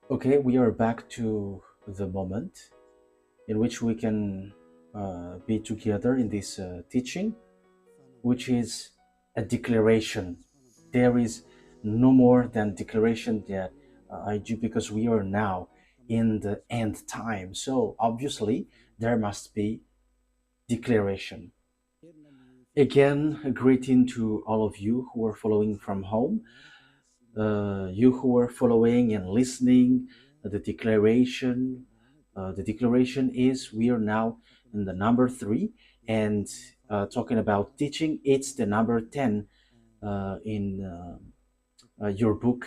Okay, we are back to the moment in which we can be together in this teaching, which is a declaration. There is no more than declaration that I do, because we are now in the end time. So obviously, there must be declaration. Again, a greeting to all of you who are following from home, you who are following and listening the declaration. The declaration is we are now in the number 3, and talking about teaching, it's the number 10 in your book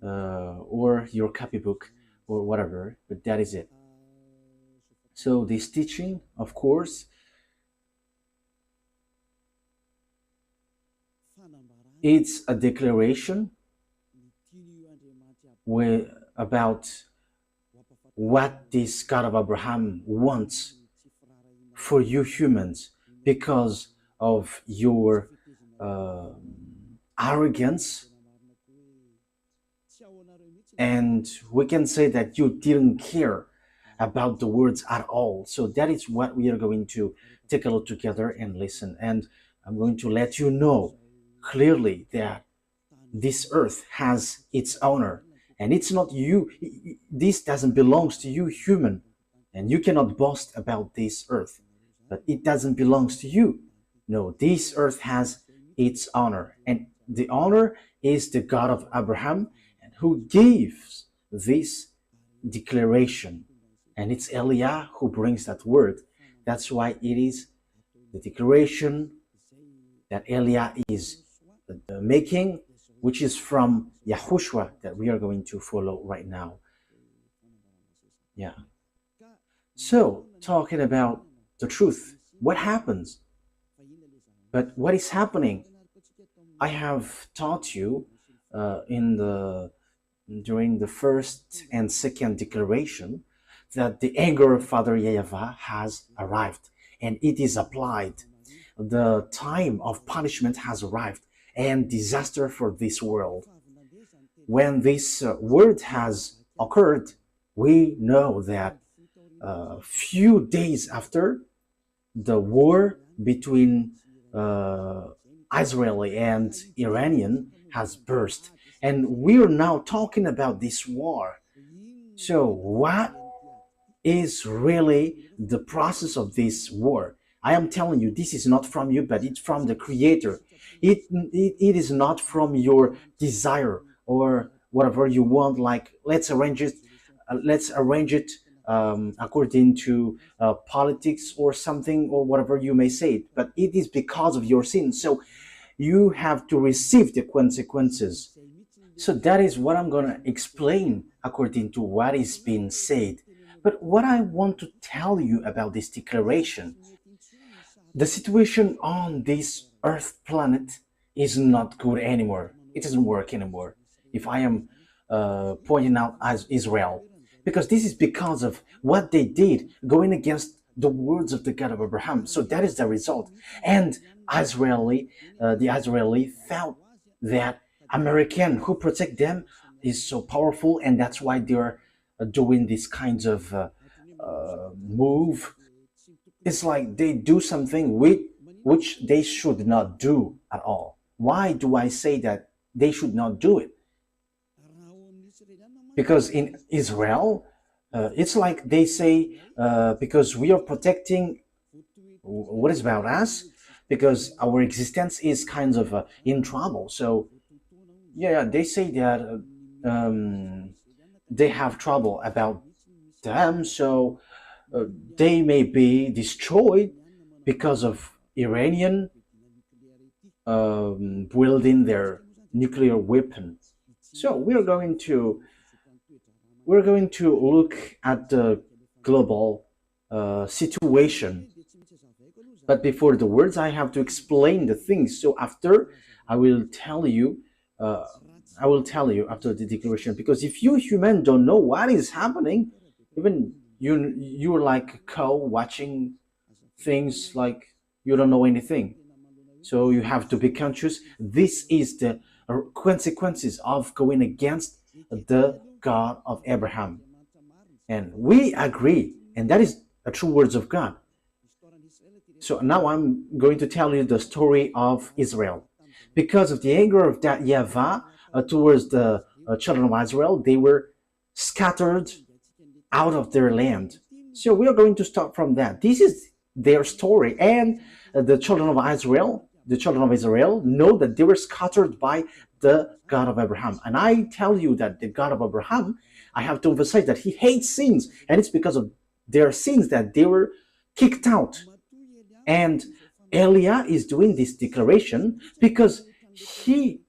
or your copybook or whatever, but that is it. So this teaching, of course, it's a declaration about what this God of Abraham wants for you humans because of your uh, arrogance, and we can say that you didn't care about the words at all. So that is what we are going to take a look together and listen. And I'm going to let you know clearly that this earth has its owner, and it's not you. This doesn't belong to you human, and you cannot boast about this earth, but it doesn't belong to you. No, this earth has its honor, and the honor is the God of Abraham, and who gives this declaration, and it's Eliah who brings that word. That's why it is the declaration that Eliah is making, which is from YAHOSHUA, that we are going to follow right now. Yeah. So, talking about the truth, what happens? But what is happening? I have taught you in the during the first and second declaration that the anger of Father YAHVAH has arrived and it is applied. The time of punishment has arrived and disaster for this world. When this word has occurred, we know that a few days after, the war between uh, Israeli and Iranian has burst. And we're now talking about this war. So, what is really the process of this war? I am telling you, this is not from you, but it's from the Creator. It is not from your desire or whatever you want. Like let's arrange it according to politics or something or whatever you may say it. But it is because of your sin. So you have to receive the consequences. So that is what I'm going to explain according to what is being said. But what I want to tell you about this declaration, the situation on this Earth planet is not good anymore. It doesn't work anymore. If I am pointing out as Israel, because this is because of what they did, going against the words of the God of Abraham. So that is the result. And the Israeli felt that American who protect them is so powerful, and that's why they're doing these kinds of move. It's like they do something which they should not do at all. Why do I say that they should not do it? Because in Israel, it's like they say, because we are protecting what is about us, because our existence is kind of in trouble. So, yeah, they say that they have trouble about them, so they may be destroyed because of Iranian wielding their nuclear weapon. So we're going to look at the global situation. But before the words, I have to explain the things. So after, I will tell you. Uh, I will tell you after the declaration. Because if you human don't know what is happening, even you're like a cow watching things like you don't know anything. So you have to be conscious. This is the consequences of going against the God of Abraham. And we agree, and that is the true words of God. So now I'm going to tell you the story of Israel. Because of the anger of that YAHVAH towards the children of Israel, they were scattered out of their land. So we are going to start from that. This is their story, and the children of Israel know that they were scattered by the God of Abraham. And I tell you that the God of Abraham, I have to emphasize that he hates sins, and it's because of their sins that they were kicked out. And Eliah is doing this declaration because he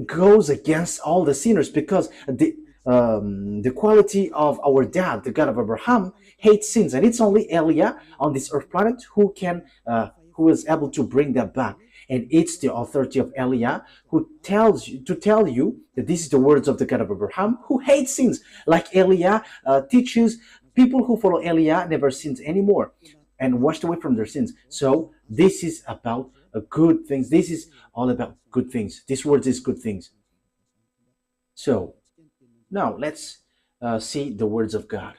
goes against all the sinners, because the quality of our dad, the God of Abraham, hates sins, and it's only Eliah on this earth planet who is able to bring that back. And it's the authority of Eliah who tells you to tell you that this is the words of the God of Abraham, who hates sins. Like Eliah teaches, people who follow Eliah never sins anymore and washed away from their sins. So this is about good things. This is all about good things. This word is good things. So now let's see the words of God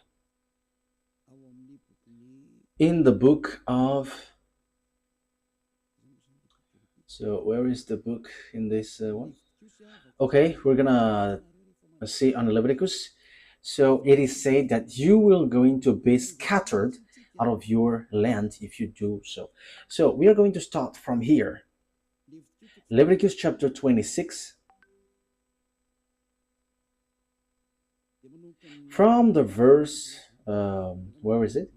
in the book of. So where is the book in this one? Okay, we're gonna see on Leviticus. So it is said that you will going to be scattered out of your land if you do so. So we are going to start from here. Leviticus chapter 26. From the verse, where is it?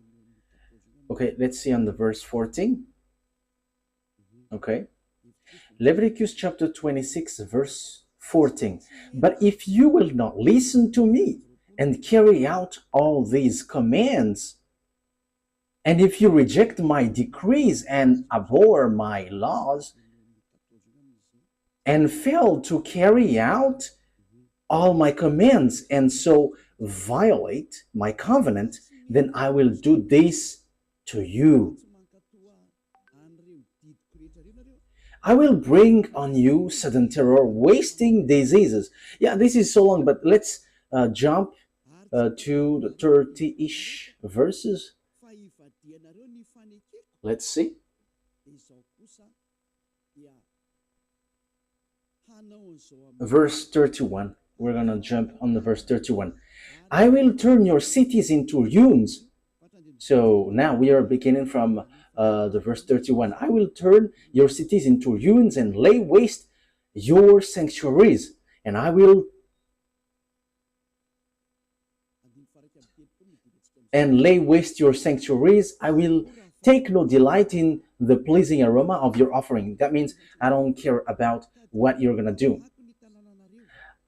Okay, let's see on the verse 14. Okay. Leviticus chapter 26, verse 14. But if you will not listen to me and carry out all these commands, and if you reject my decrees and abhor my laws, and fail to carry out all my commands, and so violate my covenant, then I will do this to you. I will bring on you sudden terror, wasting diseases. Yeah, this is so long, but let's jump to the 30-ish verses. Let's see. Verse 31. We're going to jump on the verse 31. I will turn your cities into ruins. So now we are beginning from the verse 31. I will turn your cities into ruins and lay waste your sanctuaries. And I will lay waste your sanctuaries. I will take no delight in the pleasing aroma of your offering. That means I don't care about what you're going to do.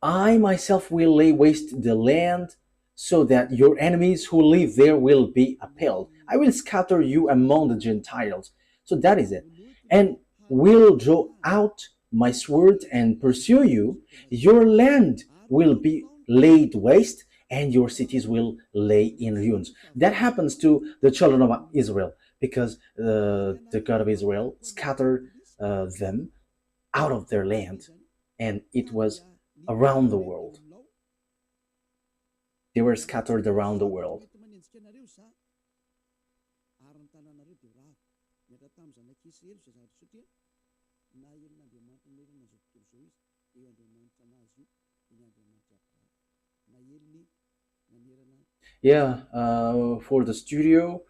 I myself will lay waste the land so that your enemies who live there will be appalled. I will scatter you among the Gentiles. So that is it. And will draw out my sword and pursue you. Your land will be laid waste, and your cities will lay in ruins. That happens to the children of Israel, because the God of Israel scattered them out of their land, and it was around the world. They were scattered around the world. Yeah, for the studio,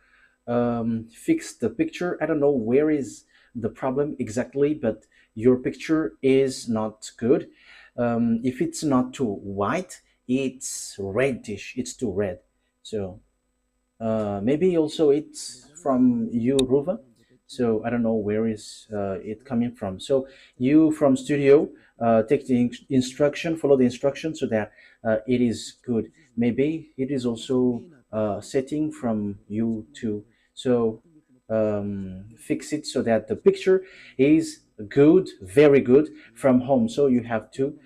fix the picture. I don't know where is the problem exactly, but your picture is not good. If it's not too white, it's reddish, it's too red. So maybe also it's from you, Ruva. So I don't know where is it coming from. So you from studio, take the instruction, follow the instruction so that it is good. Maybe it is also setting from you too. So fix it so that the picture is good, very good from home. So you have to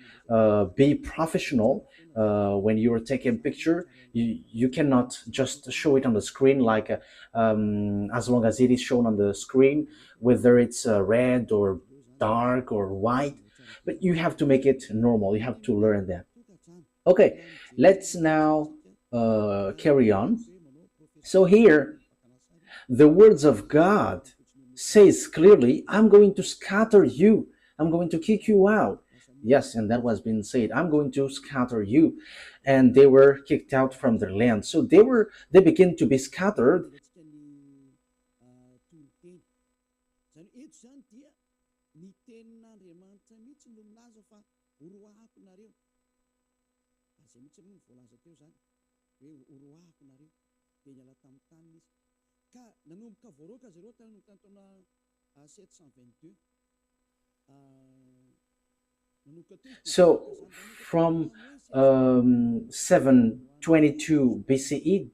be professional when you are taking a picture. You cannot just show it on the screen like as long as it is shown on the screen, whether it's red or dark or white, but you have to make it normal. You have to learn that. Okay, let's now carry on. So here, the words of God says clearly, I'm going to scatter you. I'm going to kick you out. Yes, and that was being said. I'm going to scatter you. And they were kicked out from their land. So they began to be scattered. So from 722 BCE,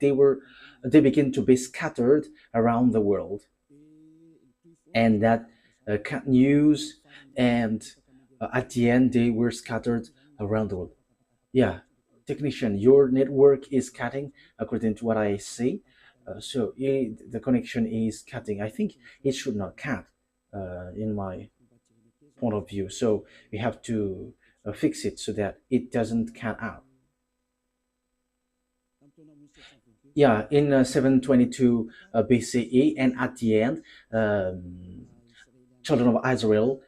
they began to be scattered around the world, and that news, and at the end they were scattered around the world. Yeah, technician, your network is cutting according to what I see. So the connection is cutting. I think it should not cut in my point of view. So we have to fix it so that it doesn't cut out. Yeah, in 722 BCE, and at the end, children of Israel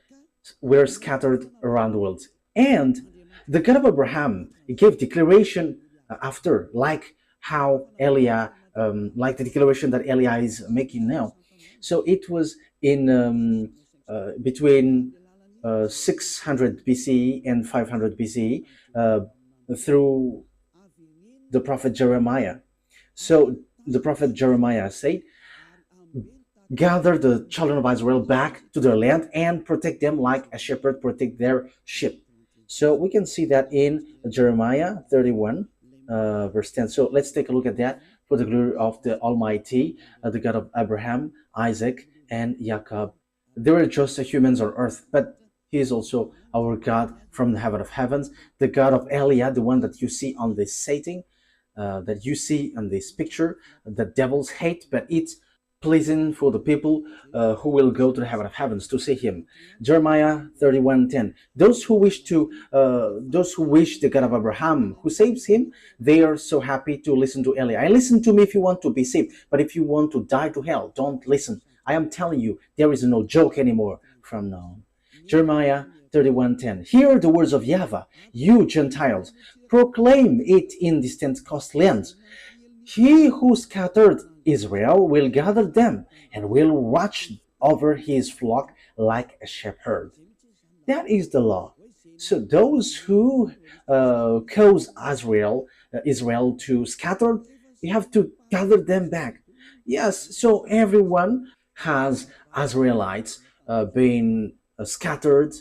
were scattered around the world. And the God of Abraham gave declaration after, like how Eliah, like the declaration that Eliah is making now. So it was in between 600 BCE and 500 BCE through the prophet Jeremiah. So the prophet Jeremiah said, gather the children of Israel back to their land and protect them like a shepherd protect their sheep. So we can see that in Jeremiah 31, verse 10. So let's take a look at that. For the glory of the Almighty, the God of Abraham, Isaac, and Jacob. There are just humans on earth, but He is also our God from the heaven of heavens, the God of Eliah, the one that you see on this setting, that you see on this picture. The devils hate, but it's pleasing for the people who will go to the heaven of heavens to see him. Jeremiah 31:10. Those who wish the God of Abraham, who saves him, they are so happy to listen to Eli. I listen to me if you want to be saved, but if you want to die to hell, don't listen. I am telling you, there is no joke anymore from now on. Jeremiah 31:10. Hear the words of YAHVAH, you Gentiles, proclaim it in distant coastlands. He who scattered Israel will gather them and will watch over his flock like a shepherd. That is the law. So those who cause Israel to scatter, you have to gather them back. Yes, so everyone has Israelites being scattered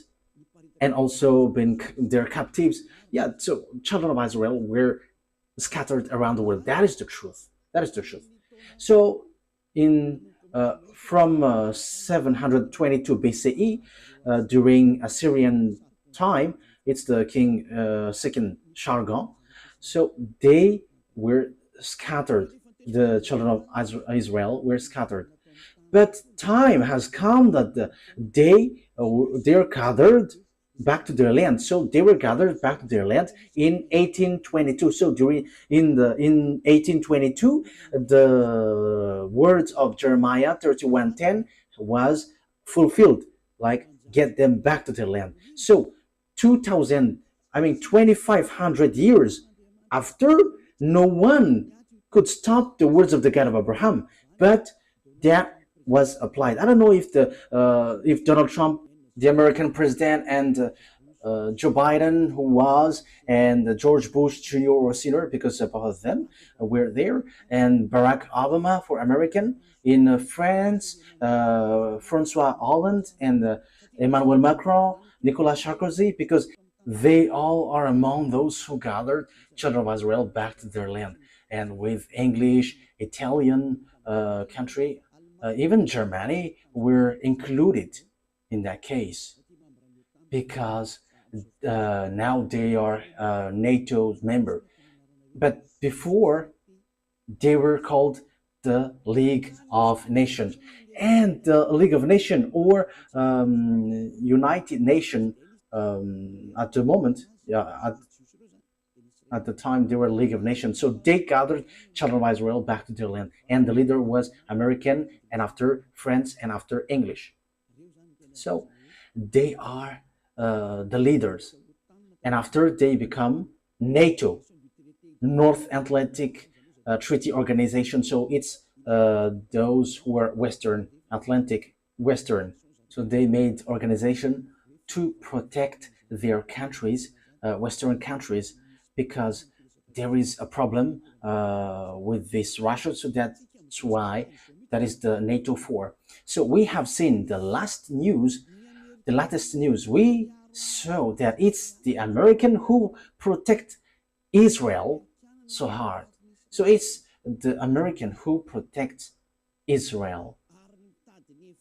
and also been their captives. Yeah, so children of Israel were scattered around the world. That is the truth. That is the truth. So, in from 722 BCE, during Assyrian time, it's the king second Shargon. So they were scattered. The children of Israel were scattered. But time has come that they're gathered back to their land. So they were gathered back to their land in 1822. So in 1822, the words of Jeremiah 31:10 was fulfilled, like get them back to their land. So 2000, I mean 2500 years after, no one could stop the words of the God of Abraham, but that was applied. I don't know if Donald Trump, the American president, and Joe Biden, who was, and George Bush Jr. or Sr., because both of them were there, and Barack Obama for American, in France, Francois Hollande, and Emmanuel Macron, Nicolas Sarkozy, because they all are among those who gathered children of Israel back to their land. And with English, Italian country, even Germany were included in that case, because now they are NATO's member. But before, they were called the League of Nations. And the League of Nations, or United Nation, at the moment, yeah, At the time, they were a League of Nations. So they gathered children of Israel back to their land. And the leader was American, and after France, and after English. So they are the leaders. And after they become NATO, North Atlantic Treaty Organization. So it's those who are Western Atlantic, Western. So they made organization to protect their countries, Western countries, because there is a problem with this Russia. So that's why that is the NATO 4. So we have seen the latest news. We saw that it's the American who protect Israel so hard. So it's the American who protects Israel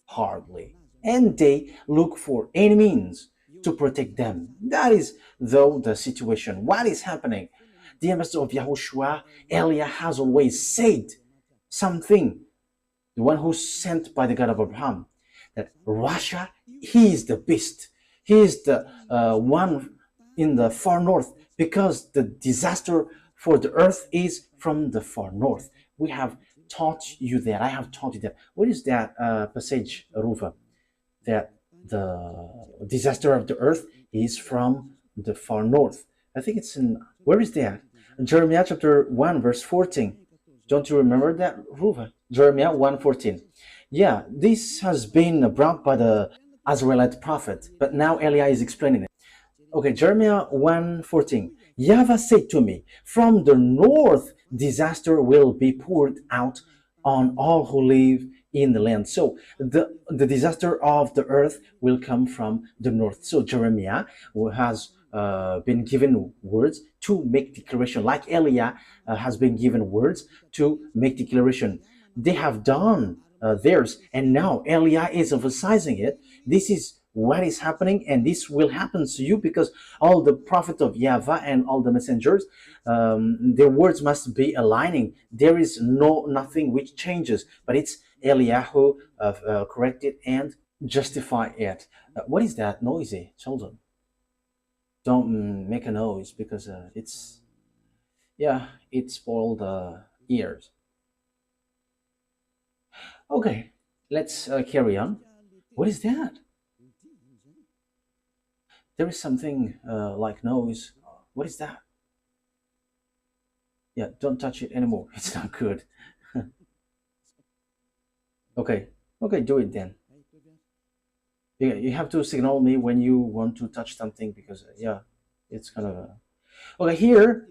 hardly, and they look for any means to protect them. That is, though, the situation. What is happening? The ambassador of Yahushua, Eliah, has always said something, the one who's sent by the God of Abraham, that Russia, he is the beast. He is the one in the far north, because the disaster for the earth is from the far north. We have taught you that. I have taught you that. What is that passage, Ruva? That the disaster of the earth is from the far north. I think it's in, where is that? Jeremiah chapter 1 verse 14. Don't you remember that, Ruva? Jeremiah 1:14. Yeah, this has been brought by the Israelite prophet, but now Eliah is explaining it. Okay, Jeremiah 1:14. YAHVAH said to me, from the north disaster will be poured out on all who live in the land. So the disaster of the earth will come from the north. So Jeremiah has been given words to make declaration, like Eliah has been given words to make declaration. They have done theirs, and now Eliah is emphasizing it. This is what is happening, and this will happen to you, because all the prophets of YAHVAH and all the messengers, their words must be aligning. There is nothing which changes, but it's Eliah who corrected and justify it. What is that noisy, children? Don't make a noise, because it spoiled the ears. Okay, let's carry on. What is that? There is something like noise. What is that? Yeah, don't touch it anymore. It's not good. Okay, do it then. Yeah, you have to signal me when you want to touch something, because it's kind of okay. Here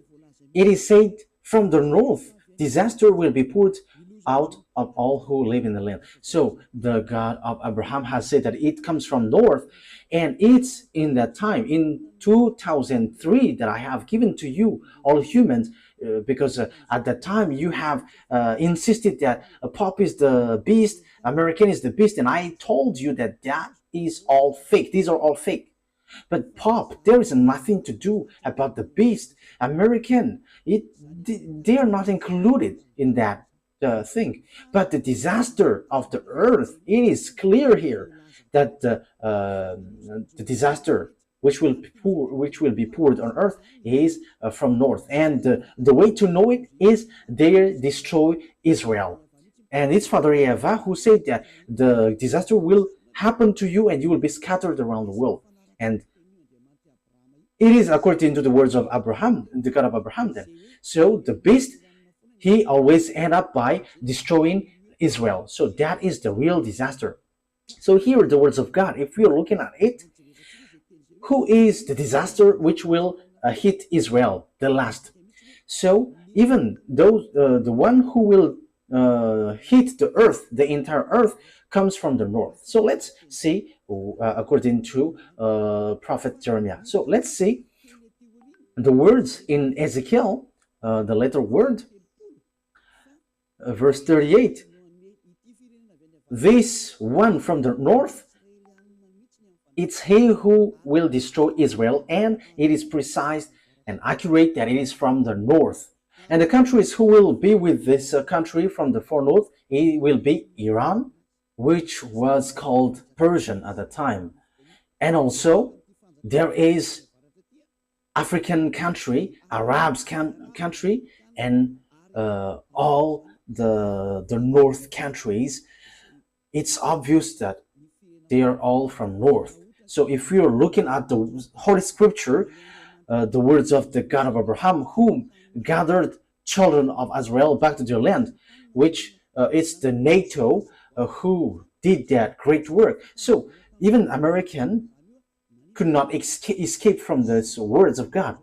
it is said, from the north disaster will be poured out of all who live in the land. So the God of Abraham has said that it comes from north, and it's in that time, in 2003, that I have given to you, all humans, because at that time you have insisted that a Pope is the beast, American is the beast, and I told you that that is all fake. These are all fake. But Pope, there is nothing to do about the beast. American, they are not included in that thing. But the disaster of the earth, it is clear here that the disaster which will be poured on earth is from north, and the way to know it is they destroy Israel. And it's Father YAHVAH who said that the disaster will happen to you, and you will be scattered around the world. And it is according to the words of Abraham, the God of Abraham then. So the beast, he always end up by destroying Israel. So that is the real disaster. So here are the words of God. If we are looking at it, who is the disaster which will hit Israel the last? So even those, the one who will hit the earth, the entire earth, comes from the north. So let's see, according to Prophet Jeremiah. So let's see the words in Ezekiel, the letter word, verse 38. This one from the north, it's he who will destroy Israel, and it is precise and accurate that it is from the north. And the countries who will be with this country from the far north, it will be Iran, which was called Persian at the time. And also there is African country, Arabs country, and all the North countries, it's obvious that they are all from North. So if we are looking at the Holy Scripture, the words of the God of Abraham, whom gathered children of Israel back to their land, which it's the NATO who did that great work. So even American could not escape from these words of God.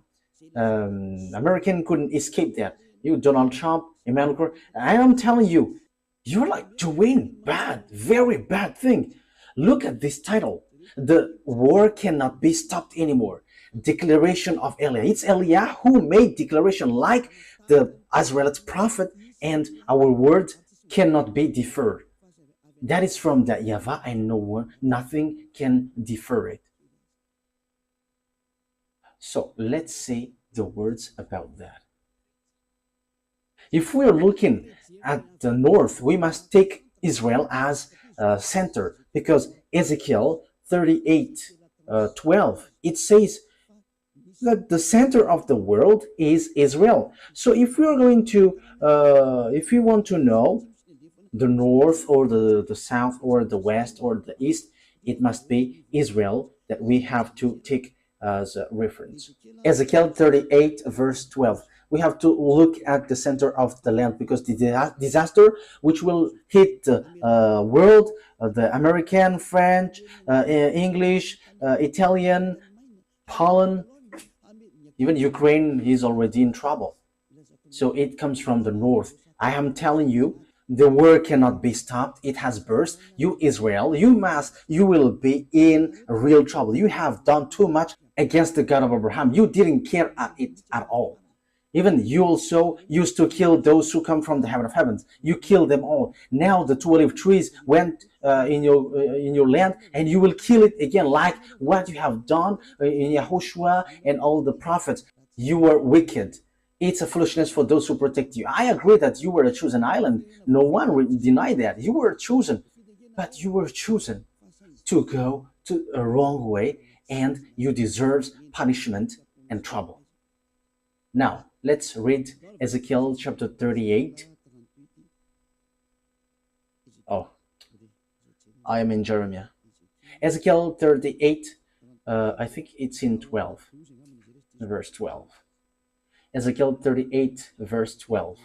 American couldn't escape that. You, Donald Trump, Emmanuel Macron, I am telling you, you're like doing bad, very bad thing. Look at this title. The war cannot be stopped anymore. Declaration of Eliah. It's Eliah who made declaration like the Israelite prophet, and our word cannot be deferred. That is from the YAHVAH, and no one, nothing can defer it. So let's see the words about that. If we're looking at the north, we must take Israel as a center, because Ezekiel 38:12, it says that the center of the world is Israel. So if we are going to, if we want to know the north or the south or the west or the east, it must be Israel that we have to take as a reference. Ezekiel 38 verse 12. We have to look at the center of the land, because the disaster which will hit the world, the American, French, English, Italian, Poland, even Ukraine is already in trouble. So it comes from the north. I am telling you, the war cannot be stopped. It has burst. You, Israel, you will be in real trouble. You have done too much against the God of Abraham. You didn't care at it at all. Even you also used to kill those who come from the heaven of heavens. You killed them all. Now the 2 olive trees went in your land, and you will kill it again, like what you have done in YAHOSHUAH and all the prophets. You were wicked. It's a foolishness for those who protect you. I agree that you were a chosen island. No one will deny that. You were chosen. But you were chosen to go to a wrong way, and you deserve punishment and trouble. Now, let's read Ezekiel chapter 38. Oh, I am in Jeremiah. Ezekiel 38, I think it's in 12, verse 12. Ezekiel 38, verse 12.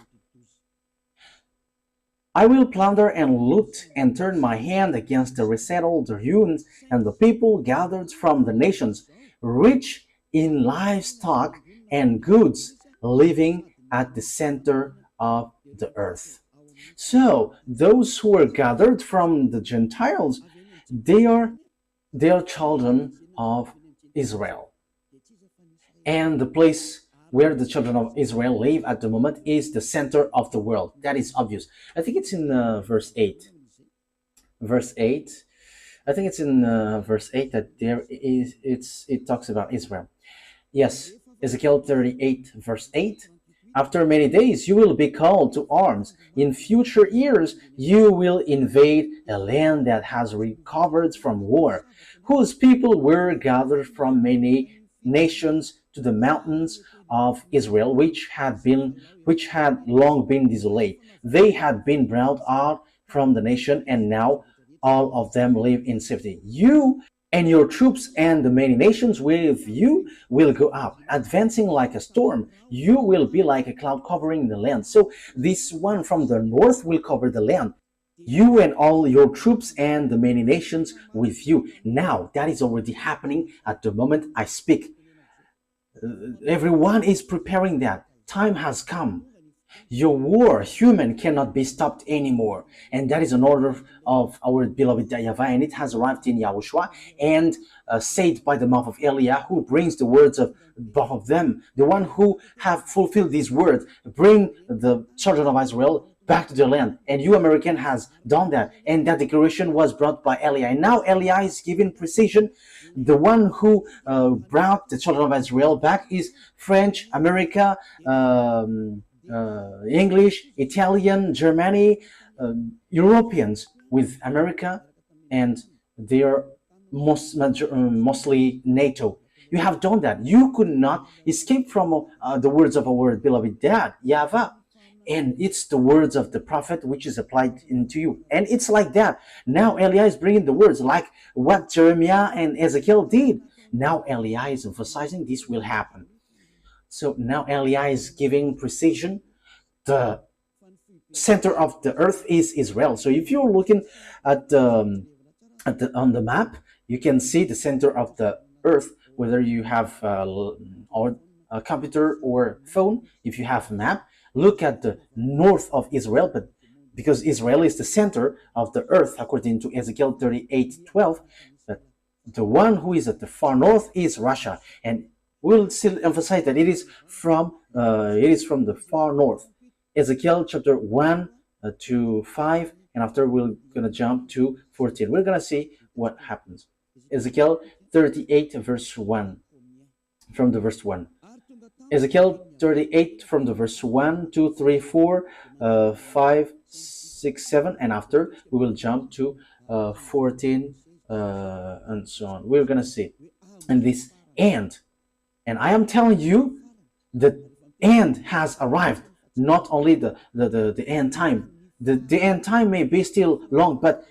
I will plunder and loot and turn my hand against the resettled, the ruins, and the people gathered from the nations, rich in livestock and goods, living at the center of the earth. So those who are gathered from the Gentiles, they are children of Israel. And the place where the children of Israel live at the moment is the center of the world. That is obvious. I think it's in verse 8. Verse 8. I think it's in verse 8 that it talks about Israel. Yes, Ezekiel 38, verse 8. After many days you will be called to arms. In future years you will invade a land that has recovered from war, whose people were gathered from many nations to the mountains of Israel, which had long been desolate. They had been brought out from the nation, and now all of them live in safety. You and your troops and the many nations with you will go up, advancing like a storm. You will be like a cloud covering the land. So this one from the north will cover the land. You and all your troops and the many nations with you. Now that is already happening at the moment I speak. Everyone is preparing that. Time has come. Your war, human, cannot be stopped anymore. And that is an order of our beloved YAHVAH, and it has arrived in YAHOSHUAH and said by the mouth of Eliah, who brings the words of both of them, the one who have fulfilled these words, bring the children of Israel back to their land. And you, American, has done that. And that declaration was brought by Eliah. And now Eliah is giving precision. The one who brought the children of Israel back is French, America, English, Italian, Germany, Europeans with America, and they are mostly NATO. You have done that. You could not escape from the words of our beloved dad, YAHVAH. And it's the words of the prophet which is applied into you. And it's like that. Now Eliah is bringing the words like what Jeremiah and Ezekiel did. Now Eliah is emphasizing this will happen. So now Eliah is giving precision. The center of the earth is Israel. So if you're looking at on the map, you can see the center of the earth, whether you have a computer or phone. If you have a map, look at the north of Israel, but because Israel is the center of the earth, according to Ezekiel 38:12, but the one who is at the far north is Russia, and we'll still emphasize that it is from the far north. Ezekiel chapter 1 to 5, and after we're gonna jump to 14. We're gonna see what happens. Ezekiel 38 verse 1, from the verse 1. Ezekiel 38 from the verse 1, 2, 3, 4, 5, 6, 7, and after we will jump to 14 and so on. We're gonna see. And this end, and I am telling you, the end has arrived. Not only the end time. The end time may be still long, but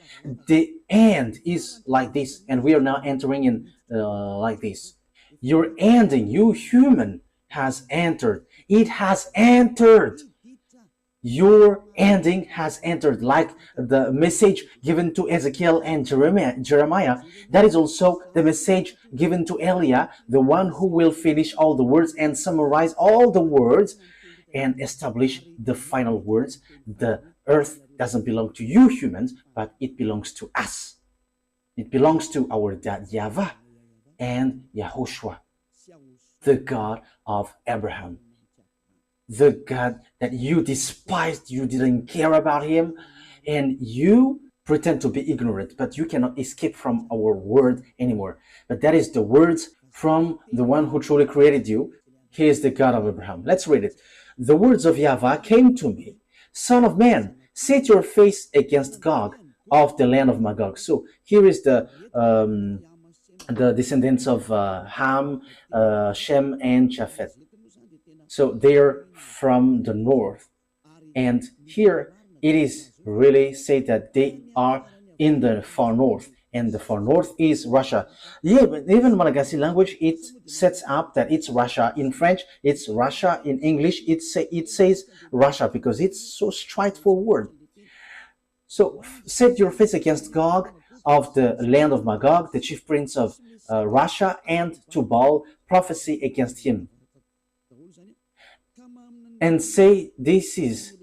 the end is like this, and we are now entering in like this. Your ending, you human, has entered. It has entered. Your ending has entered, like the message given to Ezekiel and Jeremiah. That is also the message given to Eliah, the one who will finish all the words and summarize all the words and establish the final words. The earth doesn't belong to you humans, but it belongs to us. It belongs to our dad YAHVAH and YAHOSHUA, the God of Abraham, the God that you despised. You didn't care about him, and you pretend to be ignorant, but you cannot escape from our word anymore. But that is the words from the one who truly created you. He is the God of Abraham. Let's read it. The words of YAHVAH came to me, Son of man, set your face against Gog of the land of Magog. So here is the descendants of Ham, Shem, and Japheth. So they're from the north, and here it is really said that they are in the far north, and the far north is Russia. Yeah, but even Malagasy language, it sets up that it's Russia. In French, it's Russia. In English, it says Russia because it's so straightforward. So set your face against Gog of the land of Magog, the chief prince of Russia, and Tubal, prophesy against him, and say, this is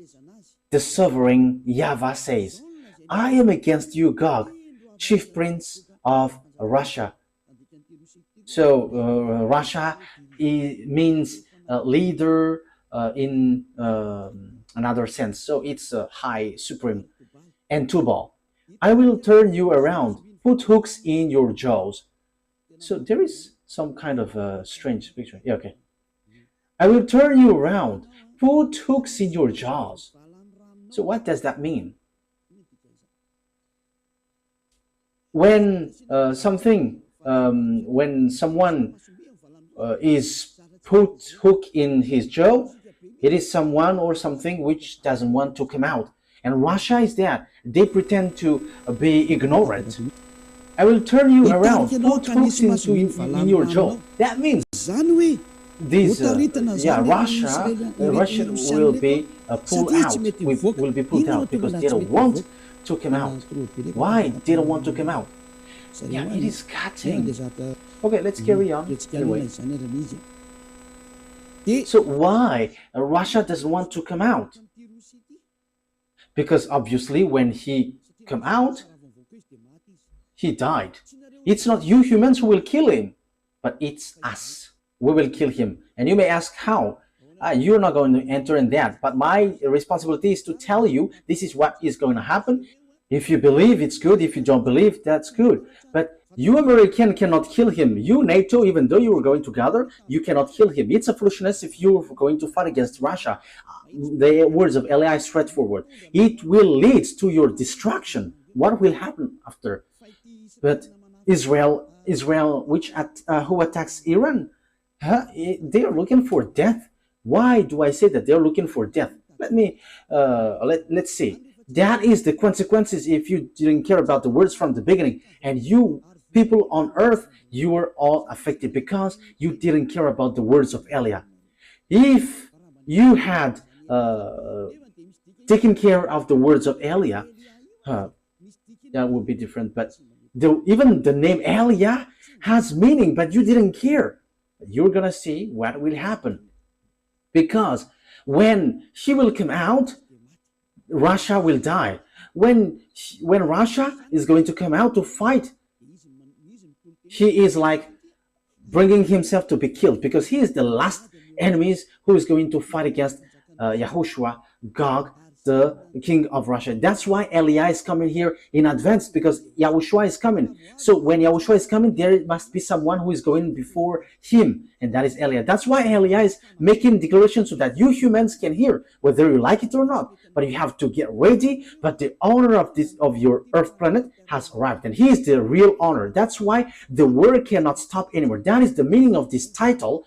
the sovereign YAHVAH says, I am against you, Gog, chief prince of Russia. So Russia means leader in another sense. So it's high, supreme. And Tubal, I will turn you around, put hooks in your jaws. So there is some kind of strange picture. Yeah, okay. I will turn you around, put hooks in your jaws. So what does that mean? When when someone is put hook in his jaw, it is someone or something which doesn't want to come out. And Russia is that. They pretend to be ignorant. I will turn you around, put hooks in your jaw. That means this, Russia will be pulled out. Will be pulled out because they don't want to come out. Why they don't want to come out? Yeah, it is cutting. Okay, let's carry on. Anyway. So why Russia doesn't want to come out? Because obviously when he come out, he died. It's not you humans who will kill him, but it's us. We will kill him. And you may ask how? You're not going to enter in that. But my responsibility is to tell you this is what is going to happen. If you believe, it's good. If you don't believe, that's good. But you American cannot kill him. You NATO, even though you were going to gather, you cannot kill him. It's a foolishness if you're going to fight against Russia. The words of Eli is straightforward. It will lead to your destruction. What will happen after? But Israel Israel, who attacks Iran, they are looking for death. Why do I say that they're looking for death? Let's see. That is the consequences if you didn't care about the words from the beginning. And you people on earth, you were all affected because you didn't care about the words of Eliah. If you had taken care of the words of Eliah, that would be different. But even the name Eliah has meaning, but you didn't care. You're gonna see what will happen, because when he will come out, Russia will die. When Russia is going to come out to fight, he is like bringing himself to be killed, because he is the last enemies who is going to fight against YAHOSHUA, Gog, the king of Russia. That's why Eliah is coming here in advance, because YAHOSHUA is coming. So when YAHOSHUA is coming, there must be someone who is going before him, and that is Eliah. That's why Eliah is making declarations so that you humans can hear, whether you like it or not. But you have to get ready. But the owner of your earth planet has arrived, and he is the real owner. That's why the world cannot stop anymore. That is the meaning of this title.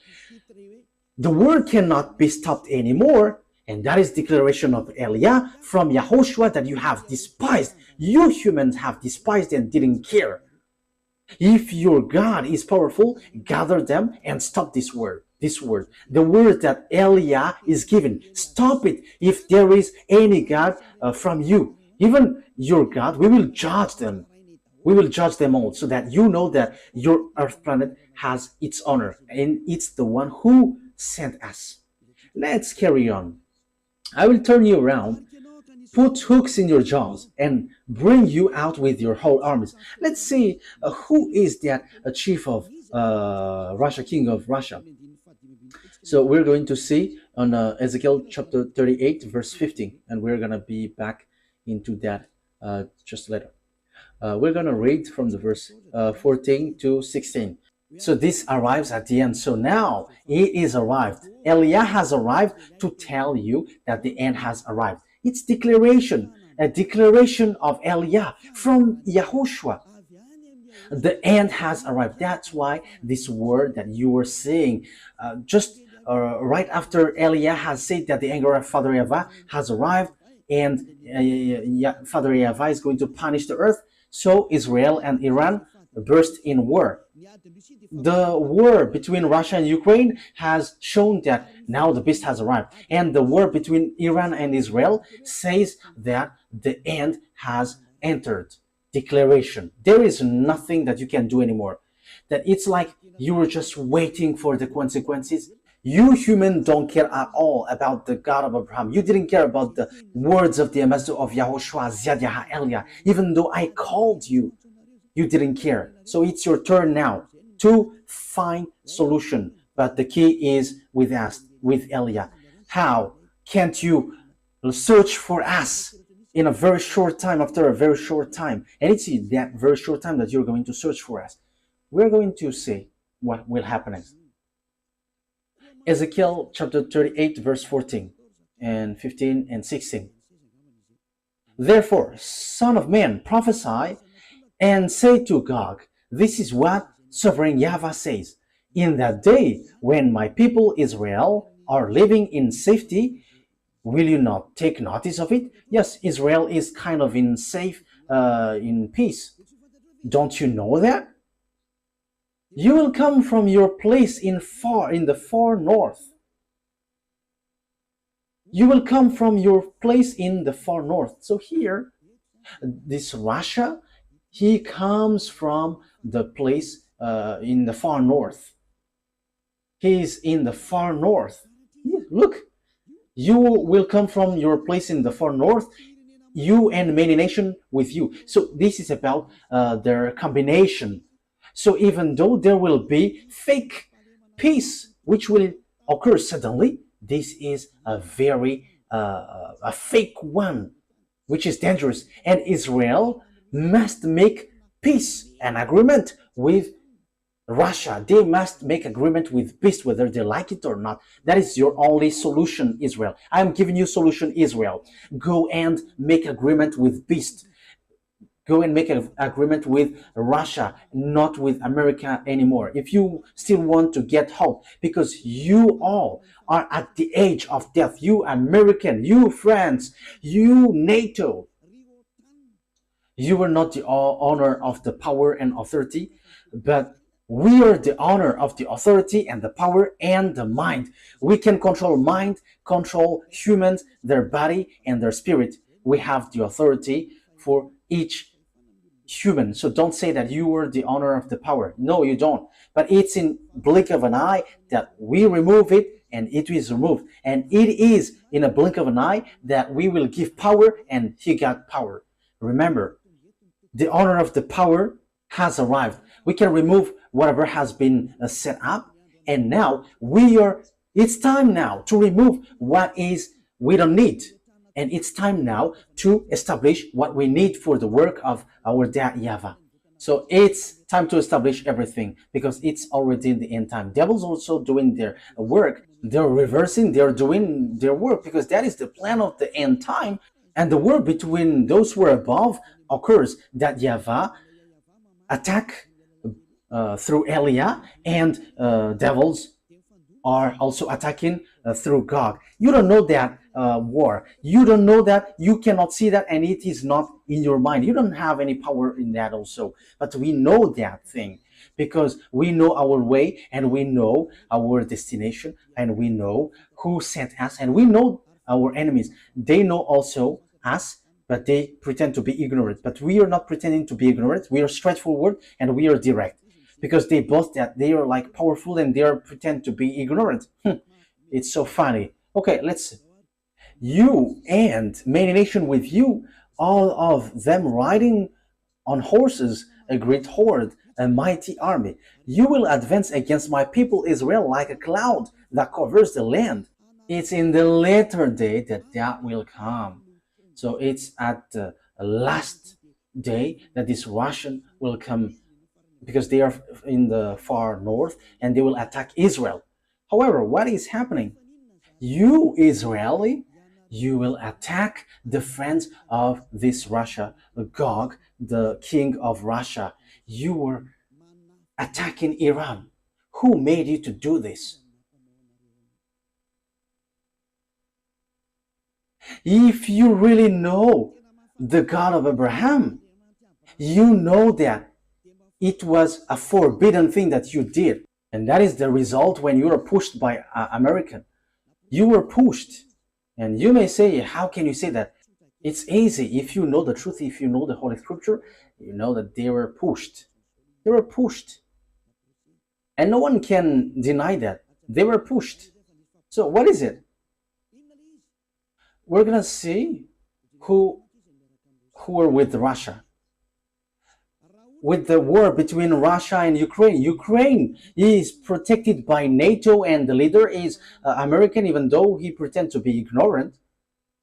The world cannot be stopped anymore. And that is declaration of Eliah from YAHOSHUA that you have despised. You humans have despised and didn't care. If your God is powerful, gather them and stop this word. The word that Eliah is given. Stop it. If there is any God from you, even your God, we will judge them. We will judge them all, so that you know that your earth planet has its owner, and it's the one who sent us. Let's carry on. I will turn you around, put hooks in your jaws, and bring you out with your whole armies. Let's see who is that chief of Russia, king of Russia. So we're going to see on Ezekiel chapter 38, verse 15, and we're going to be back into that just later. We're going to read from the verse 14 to 16. So this arrives at the end. So now he is arrived. Eliah has arrived to tell you that the end has arrived. It's declaration, a declaration of Eliah from YAHOSHUA. The end has arrived. That's why this word that you were saying, just right after Eliah has said that the anger of Father YAHVAH has arrived, and Father YAHVAH is going to punish the earth, so Israel and Iran burst in war. The war between Russia and Ukraine has shown that now the beast has arrived. And the war between Iran and Israel says that the end has entered. Declaration. There is nothing that you can do anymore. That it's like you were just waiting for the consequences. You humans don't care at all about the God of Abraham. You didn't care about the words of the ambassador of YAHOSHUA, Ziad Eliah. Even though I called you, you didn't care. So it's your turn now to find solution. But the key is with us, with Eliah. How can't you search for us in a very short time, after a very short time? And it's in that very short time that you're going to search for us. We're going to see what will happen next. Ezekiel chapter 38, verse 14 and 15 and 16. Therefore, son of man, prophesy and say to Gog, this is what sovereign YAHVAH says. In that day when my people Israel are living in safety, will you not take notice of it? Yes, Israel is kind of in peace. Don't you know that? You will come from your place in the far north. You will come from your place in the far north. So here, this Russia, he comes from the place in the far north. He is in the far north. Look, you will come from your place in the far north, you and many nations with you. So this is about their combination. So even though there will be fake peace, which will occur suddenly, this is a very a fake one, which is dangerous. And Israel must make peace and agreement with Russia. They must make agreement with peace, whether they like it or not. That is your only solution, Israel. I am giving you solution, Israel. Go and make agreement with peace. go and make an agreement with Russia, not with America anymore. If you still want to get hope, because you all are at the age of death, you American, you France, you NATO, you are not the owner of the power and authority, but we are the owner of the authority and the power and the mind. We can control mind, control humans, their body and their spirit. We have the authority for each human. So don't say that you are the owner of the power. No, you don't. But it's in blink of an eye that we remove it and it is removed. And it is in a blink of an eye that we will give power and he got power. Remember, the owner of the power has arrived. We can remove whatever has been set up. And now it's time now to remove what is we don't need. And it's time now to establish what we need for the work of our dad YAHVAH. So it's time to establish everything because it's already in the end time. Devil's also doing their work. They're reversing, they're doing their work because that is the plan of the end time. And the war between those who are above occurs that YAHVAH attack through Elia and devils are also attacking through Gog. You don't know that war. You don't know that. You cannot see that and it is not in your mind. You don't have any power in that also. But we know that thing because we know our way and we know our destination and we know who sent us and we know our enemies. They know also us, but they pretend to be ignorant. But we are not pretending to be ignorant. We are straightforward and we are direct because they boast that they are like powerful and they are pretend to be ignorant. It's so funny. Okay, let's see. You and many nations with you, all of them riding on horses, a great horde, a mighty army. You will advance against my people Israel like a cloud that covers the land. It's in the latter day that will come. So it's at the last day that this Russian will come because they are in the far north and they will attack Israel. However, what is happening? You, Israeli, you will attack the friends of this Russia, Gog, the king of Russia. You were attacking Iran. Who made you to do this? If you really know the God of Abraham, you know that it was a forbidden thing that you did. And that is the result when you are pushed by American. You were pushed. And you may say, how can you say that? It's easy. If you know the truth, if you know the Holy Scripture, you know that they were pushed. They were pushed. And no one can deny that. They were pushed. So what is it? We're going to see who are with Russia. With the war between Russia and Ukraine. Ukraine is protected by NATO and the leader is American, even though he pretends to be ignorant.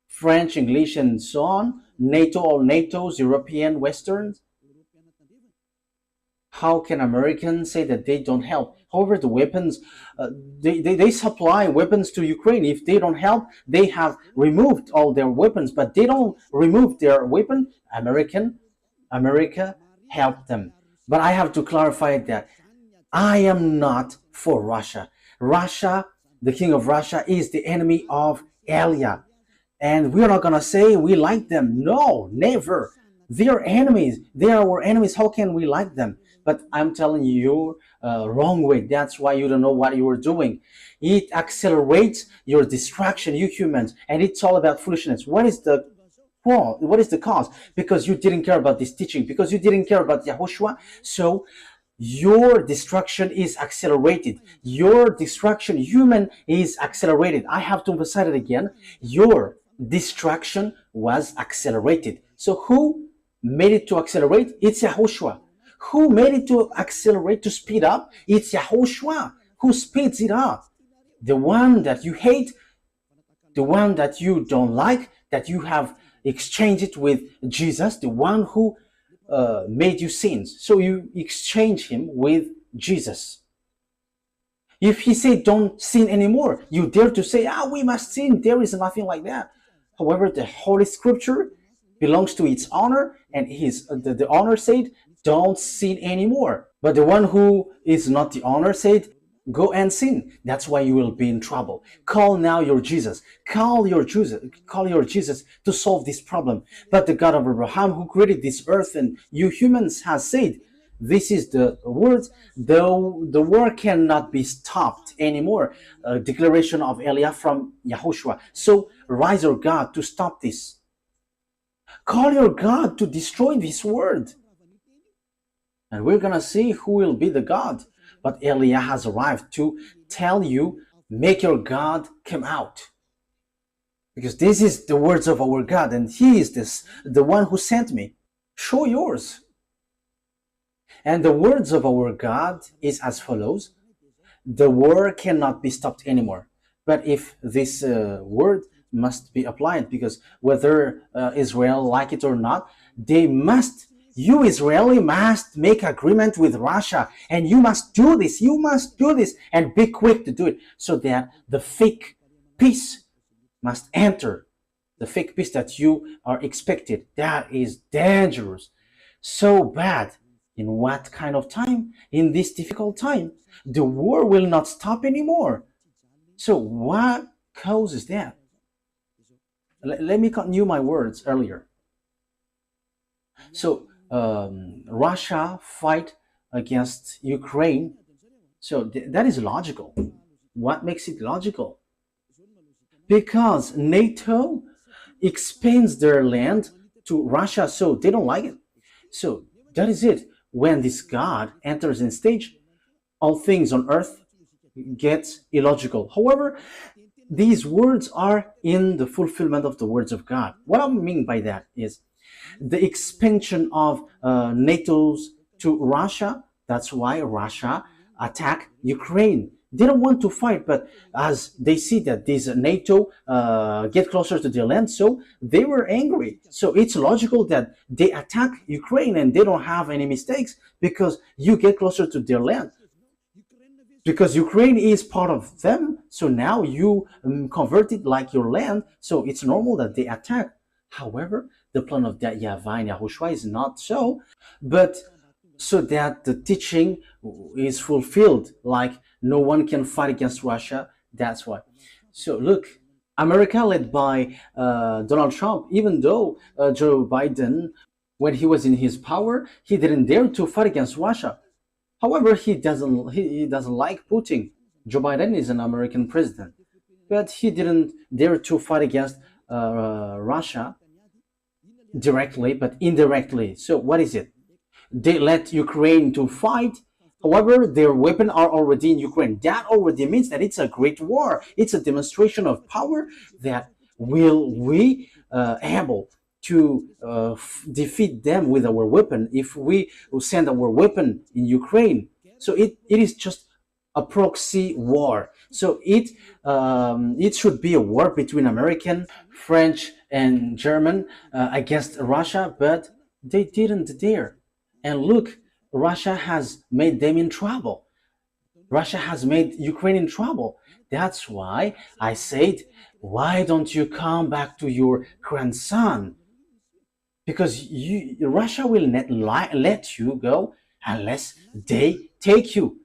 French, English, and so on. NATO, all NATO's, European, Westerns. How can Americans say that they don't help? However, the weapons, they supply weapons to Ukraine. If they don't help, they have removed all their weapons, but they don't remove their weapon. America helped them. But I have to clarify that I am not for Russia. Russia, the king of Russia, is the enemy of Elia. And we're not going to say we like them. No, never. They are enemies. They are our enemies. How can we like them? But I'm telling you, wrong way. That's why you don't know what you are doing. It accelerates your distraction, you humans, and it's all about foolishness. What is the what is the cause? Because you didn't care about this teaching, because you didn't care about YAHOSHUA. So your destruction is accelerated. Your destruction, human, is accelerated. I have to emphasize it again. Your destruction was accelerated. So who made it to accelerate? It's YAHOSHUA. Who made it to accelerate, to speed up? It's YAHOSHUA. Who speeds it up? The one that you hate, the one that you don't like, that you have exchanged it with Jesus, the one who made you sins. So you exchange him with Jesus. If he said don't sin anymore, you dare to say, we must sin. There is nothing like that. However, the Holy Scripture belongs to its owner, and the owner said, don't sin anymore. But the one who is not the owner said, go and sin. That's why you will be in trouble. Call now your Jesus. Call your Jesus. Call your Jesus to solve this problem. But the God of Abraham, who created this earth and you humans, has said, this is the words, though the war cannot be stopped anymore. A declaration of Eliah from YAHOSHUA. So rise your God to stop this. Call your God to destroy this word. And we're going to see who will be the God. But Eliah has arrived to tell you, make your God come out. Because this is the words of our God, and He is the one who sent me. Show yours. And the words of our God is as follows. The war cannot be stopped anymore. But if this word must be applied, because whether Israel like it or not, you Israeli must make agreement with Russia, and you must do this, and be quick to do it, so that the fake peace must enter, the fake peace that you are expected. That is dangerous, so bad. In what kind of time? In this difficult time, the war will not stop anymore. So what causes that? Let me continue my words earlier. So Russia fight against Ukraine. So that is logical. What makes it logical? Because NATO expands their land to Russia, so they don't like it. So that is it. When this God enters in stage, all things on earth gets illogical. However, these words are in the fulfillment of the words of God. What I mean by that is the expansion of NATO's to Russia. That's why Russia attacked Ukraine. They don't want to fight, but as they see that these NATO get closer to their land, so they were angry. So it's logical that they attack Ukraine and they don't have any mistakes because you get closer to their land. Because Ukraine is part of them, so now you convert it like your land, so it's normal that they attack. However, the plan of that YAHVAH and YAHOSHUA is not so, but so that the teaching is fulfilled, like no one can fight against Russia. That's why. So look, America led by Donald Trump, even though Joe Biden, when he was in his power, he didn't dare to fight against Russia. However, he doesn't like Putin. Joe Biden is an American president, but he didn't dare to fight against Russia directly, but indirectly. So what is it? They let Ukraine to fight. However, their weapons are already in Ukraine. That already means that it's a great war. It's a demonstration of power that will we able to defeat them with our weapon if we send our weapon in Ukraine. So it is just a proxy war. So it should be a war between American, French, and German against Russia, but they didn't dare. And look, Russia has made them in trouble. Russia has made Ukraine in trouble. That's why I said, why don't you come back to your grandson? Because Russia will not let you go unless they take you.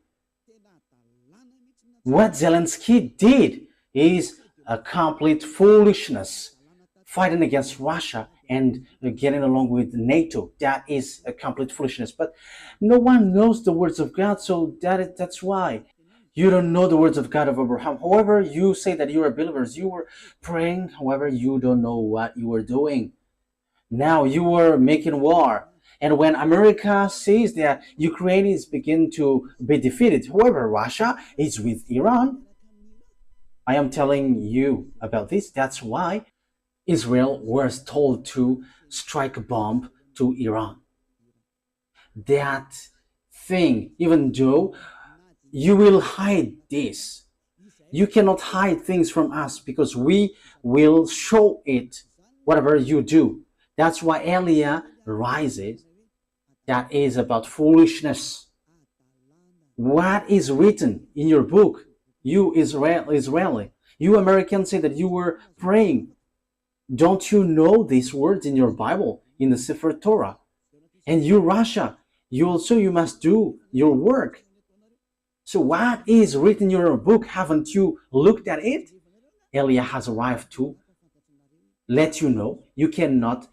What Zelensky did is a complete foolishness, fighting against Russia and getting along with NATO. That is a complete foolishness. But no one knows the words of God, so that's why. You don't know the words of God of Abraham. However, you say that you are believers. You were praying, however, you don't know what you were doing. Now you were making war. And when America sees that Ukraine is beginning to be defeated, however, Russia is with Iran. I am telling you about this. That's why Israel was told to strike a bomb to Iran. That thing, even though you will hide this, you cannot hide things from us because we will show it whatever you do. That's why Eliah rises. That is about foolishness. What is written in your book? You Israeli, you Americans say that you were praying. Don't you know these words in your Bible, in the Sefer Torah? And you, Russia, you must do your work. So what is written in your book? Haven't you looked at it? Eliah has arrived to let you know you cannot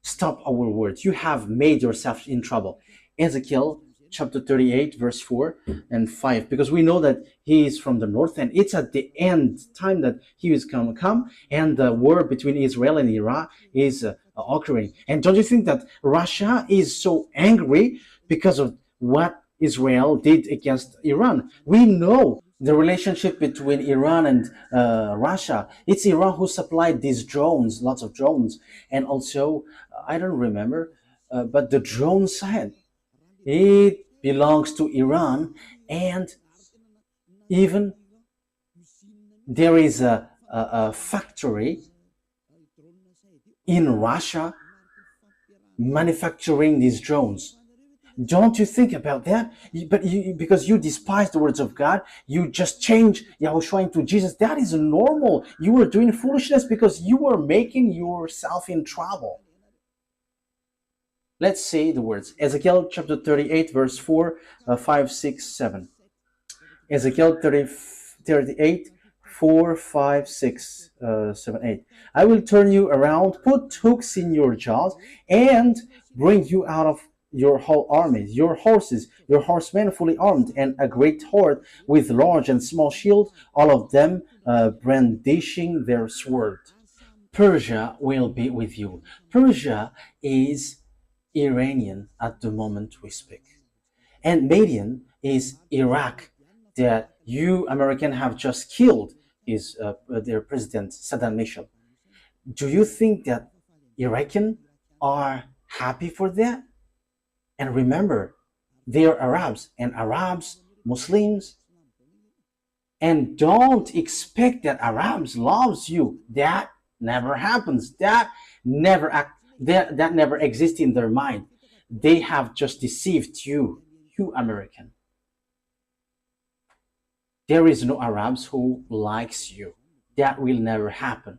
stop our words. You have made yourself in trouble. Ezekiel chapter 38, verse 4 and 5, because we know that he is from the north, and it's at the end time that he is going to come, and the war between Israel and Iran is occurring. And don't you think that Russia is so angry because of what Israel did against Iran? We know the relationship between Iran and Russia. It's Iran who supplied these drones, lots of drones, and also I don't remember, but the drone said it belongs to Iran, and even there is a factory in Russia manufacturing these drones. Don't you think about that? Because you despise the words of God, you just change Yahushua into Jesus. That is normal. You were doing foolishness because you were making yourself in trouble. Let's say the words. Ezekiel chapter 38, verse 4, 5, 6, 7. Ezekiel 38, 4, 5, 6, 7, 8. I will turn you around, put hooks in your jaws, and bring you out of your whole army, your horses, your horsemen fully armed, and a great horde with large and small shields, all of them brandishing their sword. Persia will be with you. Persia is Iranian at the moment we speak. And Madian is Iraq, that you American have just killed is their president Saddam Hussein. Do you think that Iraqis are happy for that? And remember, they are Arabs, and Arabs, Muslims, and don't expect that Arabs loves you. That never happens. That never exists in their mind. They have just deceived you, you American. There is no Arabs who likes you. That will never happen.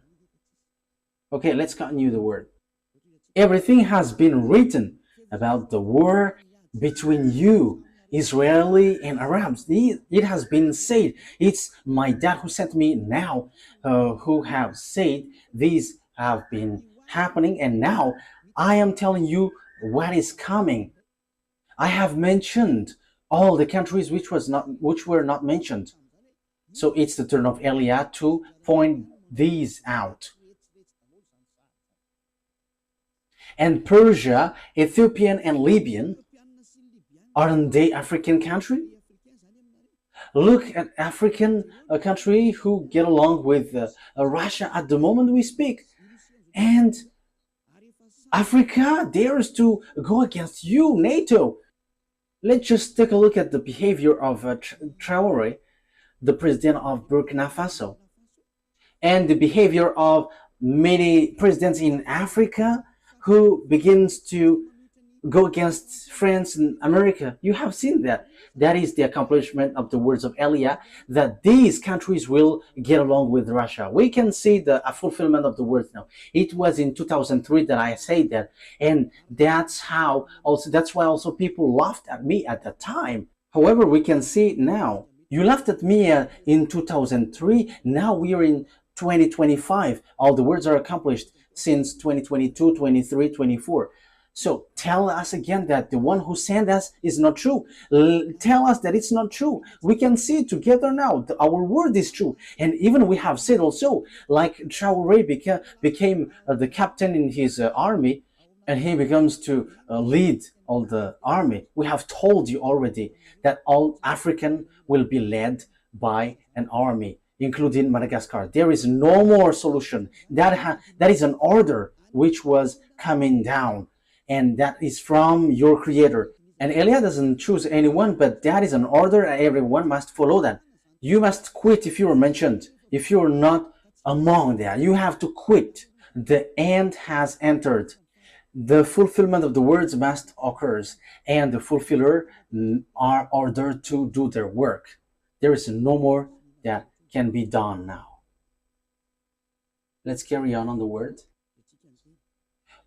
Okay, let's continue the word. Everything has been written about the war between you, Israeli and Arabs. It has been said. It's my dad who sent me now, who have said these have been happening, and now I am telling you what is coming. I have mentioned all the countries which were not mentioned. So it's the turn of Eliah to point these out. And Persia, Ethiopian, and Libyan, aren't they African country? Look at African country who get along with Russia at the moment we speak. And Africa dares to go against you, NATO. Let's just take a look at the behavior of Traoré, the president of Burkina Faso, and the behavior of many presidents in Africa who begins to go against France and America. You have seen that. That is the accomplishment of the words of Eliah, that these countries will get along with Russia. We can see the fulfillment of the words now. It was in 2003 that I said that, and that's why also people laughed at me at the time. However, we can see it now. You laughed at me in 2003. Now we are in 2025. All the words are accomplished since 2022, 23, 24. So tell us again that the one who sent us is not true. Tell us that it's not true. We can see it together now. Our word is true. And even we have said also, like Traoré became the captain in his army, and he becomes to lead all the army. We have told you already that all African will be led by an army, including Madagascar. There is no more solution. That is an order which was coming down, and that is from your creator. And Eliah doesn't choose anyone, but that is an order, and everyone must follow that. You must quit if you are mentioned. If you are not among that, you have to quit. The end has entered. The fulfillment of the words must occur, and the fulfiller are ordered to do their work. There is no more that can be done now. Let's carry on the word.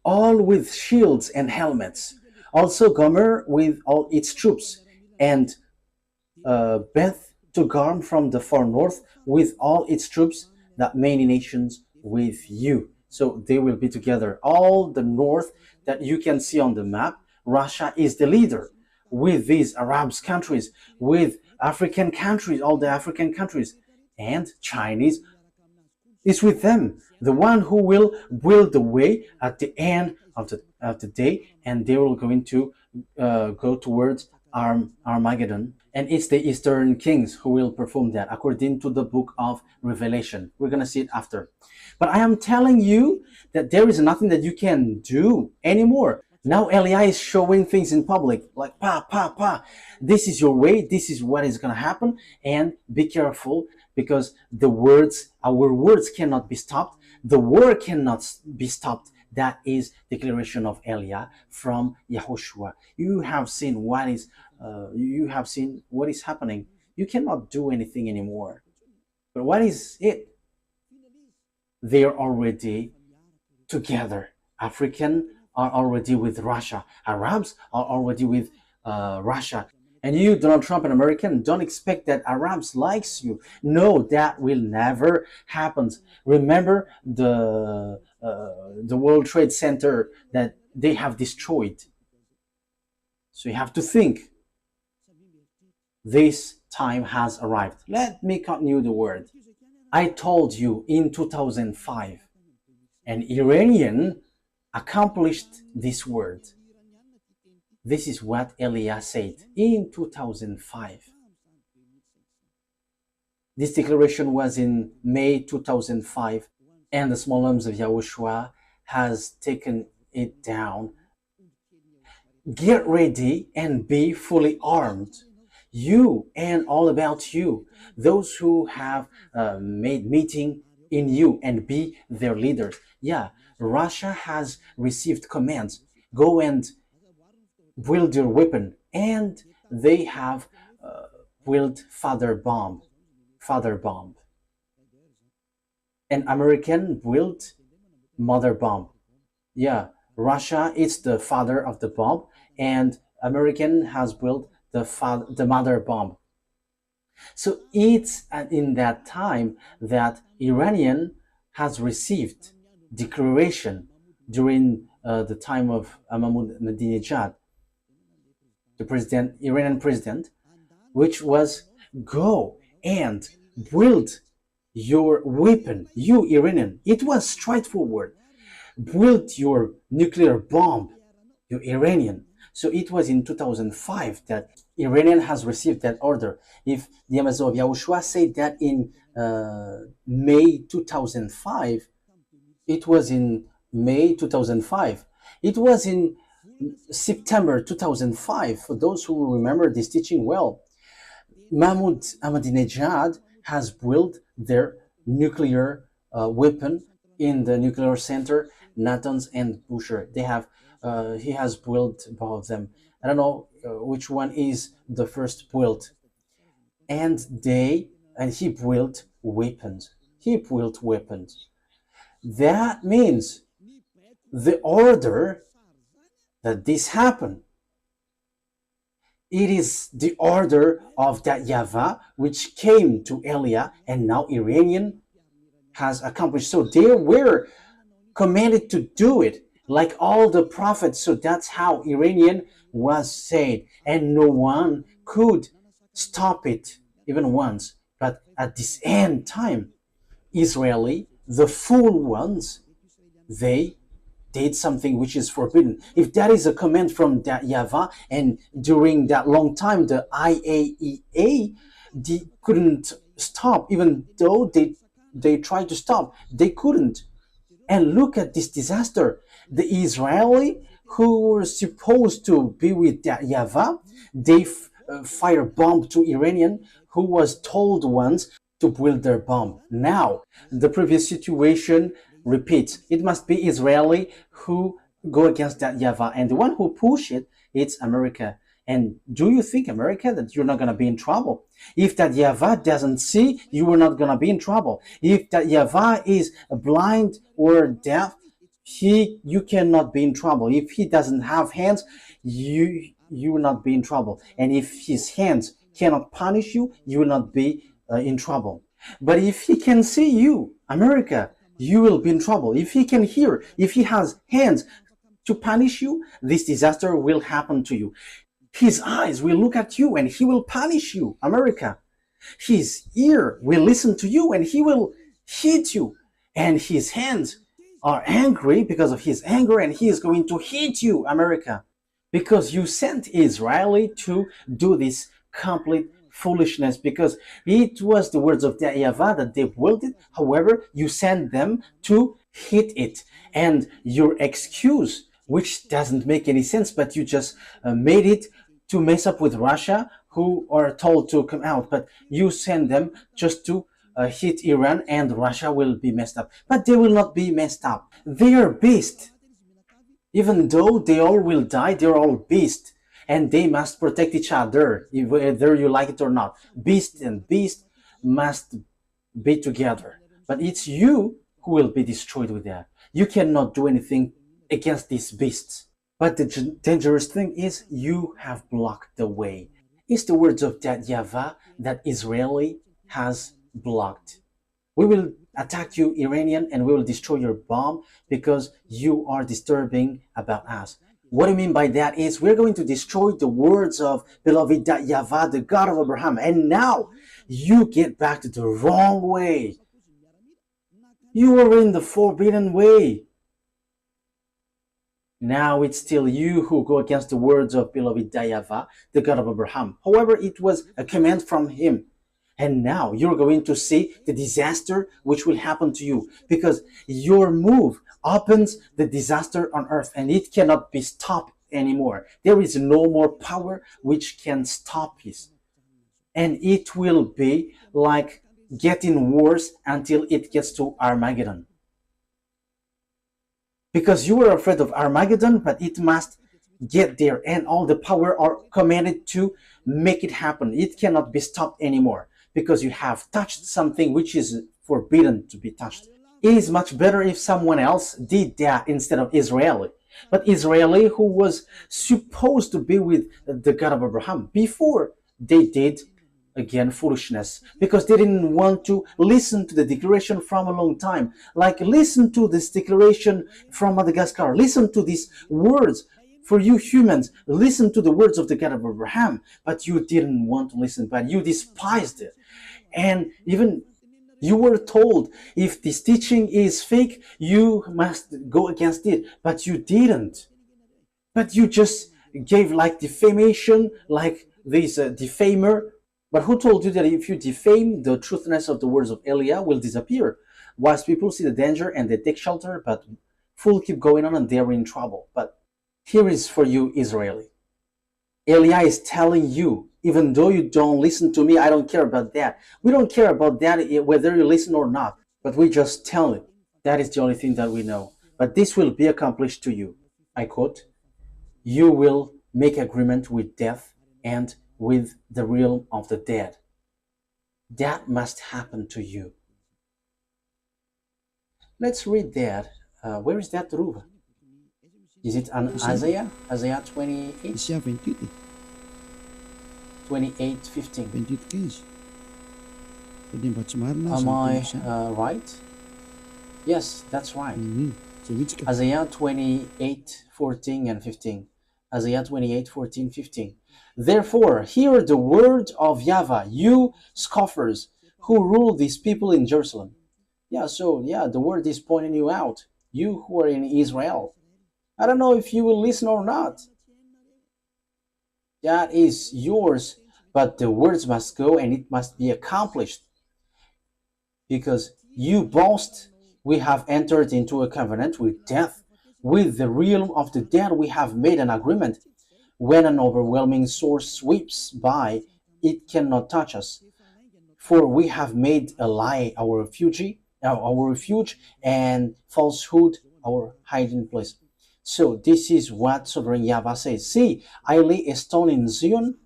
All with shields and helmets. Also Gomer with all its troops, and Beth Togarm from the far north with all its troops, that many nations with you. So they will be together. All the north that you can see on the map, Russia is the leader with these Arab countries, with African countries, all the African countries, and Chinese is with them, the one who will build the way at the end of the day, and they will going to go towards Armageddon. And it's the Eastern kings who will perform that according to the book of Revelation. We're going to see it after. But I am telling you that there is nothing that you can do anymore. Now Eli is showing things in public, like this is your way, this is what is going to happen, and be careful, because our words cannot be stopped. The war cannot be stopped. That is declaration of Elia from Yahushua. You have seen what is happening. You cannot do anything anymore. But what is it? They are already together. African are already with Russia. Arabs are already with Russia. And you, Donald Trump, an American, don't expect that Arabs likes you. No, that will never happen. Remember the World Trade Center that they have destroyed. So you have to think. This time has arrived. Let me continue the word. I told you in 2005, an Iranian accomplished this word. This is what Elia said in 2005. This declaration was in May 2005, and the small arms of Yahushua has taken it down. Get ready and be fully armed. You and all about you, those who have made meeting in you, and be their leaders. Yeah, Russia has received commands. Go and build your weapon, and they have built father bomb. And American built mother bomb. Yeah, Russia is the father of the bomb, and American has built the mother bomb. So it's in that time that Iranian has received declaration during the time of Ahmadinejad, the Iranian president, which was go and build your weapon, you Iranian. It was straightforward. Build your nuclear bomb, you Iranian. So it was in 2005 that Iranian has received that order. If the Amazon of Yahushua said that in May 2005, it was in May 2005. It was in September 2005, for those who remember this teaching well. Mahmoud Ahmadinejad has built their nuclear weapon in the nuclear center, Natanz and Bushehr. He has built both of them. I don't know which one is the first built. And he built weapons. That means the order that this happened, it is the order of that YAHVAH which came to Elia, and now Iranian has accomplished. So they were commanded to do it like all the prophets. So that's how Iranian was saved, and no one could stop it even once. But at this end time, Israeli, the fool ones, they did something which is forbidden. If that is a command from that YAHVAH, and during that long time the IAEA couldn't stop, even though they tried to stop, they couldn't. And look at this disaster. The Israeli who were supposed to be with that YAHVAH, they fire bomb to Iranian who was told once to build their bomb. Now the previous situation repeats. It must be Israeli who go against that YAHVAH, and the one who push it, it's America. And do you think, America, that you're not going to be in trouble? If that YAHVAH doesn't see, you are not going to be in trouble. If that YAHVAH is blind or deaf, you cannot be in trouble. If he doesn't have hands, you will not be in trouble. And if his hands cannot punish you, you will not be in trouble. But if he can see you, America, you will be in trouble. If he can hear, if he has hands to punish you, this disaster will happen to you. His eyes will look at you and he will punish you, America. His ear will listen to you and he will hit you. And his hands are angry because of his anger and he is going to hit you, America. Because you sent Israeli to do this complete foolishness, because it was the words of the YAHVAH that they willed it. However, you sent them to hit it. And your excuse, which doesn't make any sense, but you just made it to mess up with Russia, who are told to come out, but you send them just to hit Iran, and Russia will be messed up. But they will not be messed up. They are beasts. Even though they all will die, they're all beasts. And they must protect each other, whether you like it or not. Beast and beast must be together. But it's you who will be destroyed with that. You cannot do anything against these beasts. But the dangerous thing is you have blocked the way. It's the words of that YAHVAH that Israeli has blocked. We will attack you, Iranian, and we will destroy your bomb because you are disturbing about us. What I mean by that is we're going to destroy the words of beloved YAHVAH, the God of Abraham. And now you get back to the wrong way. You are in the forbidden way. Now it's still you who go against the words of beloved YAHVAH, the God of Abraham. However, it was a command from him. And now you're going to see the disaster which will happen to you, because your move opens the disaster on earth and it cannot be stopped anymore. There is no more power which can stop this. And it will be like getting worse until it gets to Armageddon. Because you were afraid of Armageddon, but it must get there, and all the power are commanded to make it happen. It cannot be stopped anymore, because you have touched something which is forbidden to be touched. It is much better if someone else did that instead of Israeli. But Israeli, who was supposed to be with the God of Abraham, before they did, again, foolishness, because they didn't want to listen to the declaration from a long time. Like, listen to this declaration from Madagascar. Listen to these words. For you humans, listen to the words of the God of Abraham. But you didn't want to listen, but you despised it. And even you were told, if this teaching is fake, you must go against it. But you didn't. But you just gave like defamation, like this defamer. But who told you that if you defame, the truthness of the words of Eliah will disappear? Wise people see the danger and they take shelter, but fools keep going on and they're in trouble. But here is for you, Israeli. Eliah is telling you, even though you don't listen to me, I don't care about that. We don't care about that, whether you listen or not. But we just tell it. That is the only thing that we know. But this will be accomplished to you. I quote, you will make agreement with death and with the realm of the dead. That must happen to you. Let's read that. Where is that, Ruva? Is it on Isaiah? Isaiah 28? Isaiah 28. 28:15. 28:15. Pwede ba sumarna Am sa I Isaiah? right? Yes, that's right. So which Isaiah 28:14 and 15. Isaiah 28:14, 15. Therefore, hear the word of YAHVAH, you scoffers who rule these people in Jerusalem. The word is pointing you out, you who are in Israel. I don't know if you will listen or not. That is yours, but the words must go and it must be accomplished. Because you boast, we have entered into a covenant with death. With the realm of the dead, we have made an agreement. When an overwhelming source sweeps by, it cannot touch us. For we have made a lie our refuge, and falsehood our hiding place. So this is what Sovereign YAHVAH says. See, I lay a stone in Zion,